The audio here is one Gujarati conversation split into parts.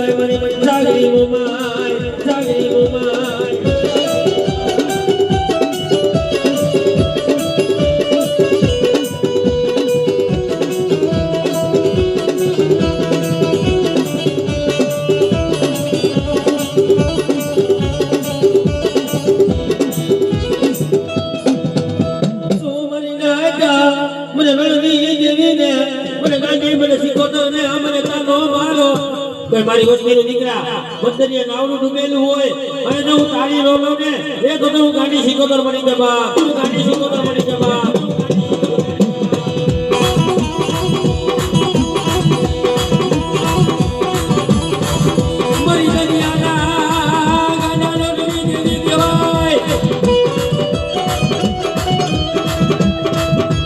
ઉમાય મારી જાગરી ઉમાય મારી વસ્તીનો દીકરા બંદરિયા નાવનું ડૂબેલું હોય અને જો હું તારી રોલો ને એ તો હું ગાડી શીખોતર બની જબા ગાડી શીખોતર બની જબા મારી દરિયાના ગાડાનો ડૂબી કહેવાય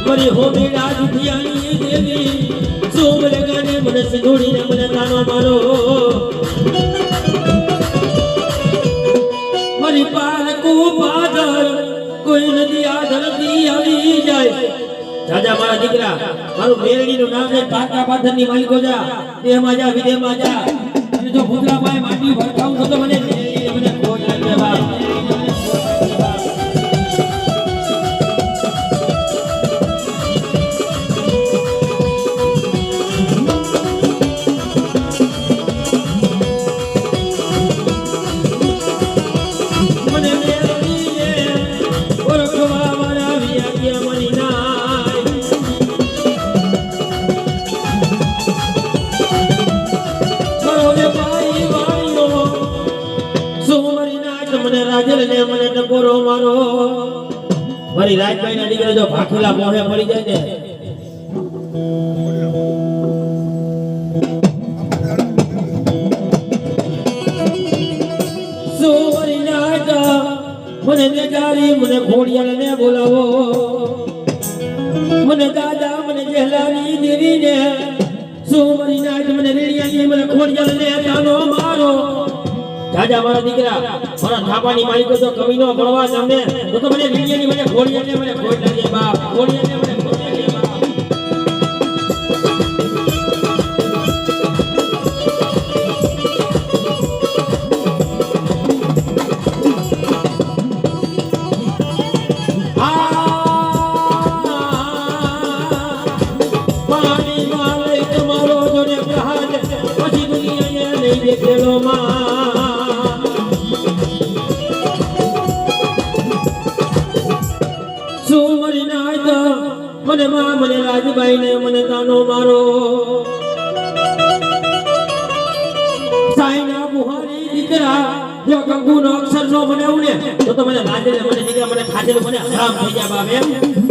મારી હોમી રાજધિયાની દેવી સોમરે ગાને મને સિંધુડીને મને તાનો મારો મારી પાલકુ પાદર કોઈ નદી આ ધરતી આવી જાય જાજા મારા દીકરા મારું મેરડીનું નામ છે પાકા પાથરની માલિકો જા દેહમાં જા વિદેહમાં જા અને જો ભૂતરા પાસે માટી ભરખાવું તો મને મને ખોટ લાગે બા મને ટકોરો મારો મારી રાજભાઈ ના દીકરા જો ભાખેલા મોહે પડી જાય ને સોરી નાટા મને બેચારી મને ઘોડિયાળ ને બોલાવો મને દાદા મને જેહલાની દેવી ને સોરી નાટ મને રેડિયાની મને ઘોડિયાળ ને તાનો મારો જાજા મારા દીકરા મારા થાપાની માલિકો જો કમી નો મળવા તમને તો મને વિડિયાની મને ઘોડિયાને મને ખોટ લાગે બાપ ઘોડિયાને મને ખોટ લાગે બાપ પાણી માલે તમારો જોડે પ્રહાર પછી દુનિયાને નહીં દેખેલો માં મને માં મને રાજભાઈ ને મને તાનો મારો સાઈના બુહારી દીકરા જો કંકુ નો અક્ષર નો બનાવું ને તો મને લાજે મને દીકરા મને ખાજે મને હરામ થઈ જાય બાપ એમ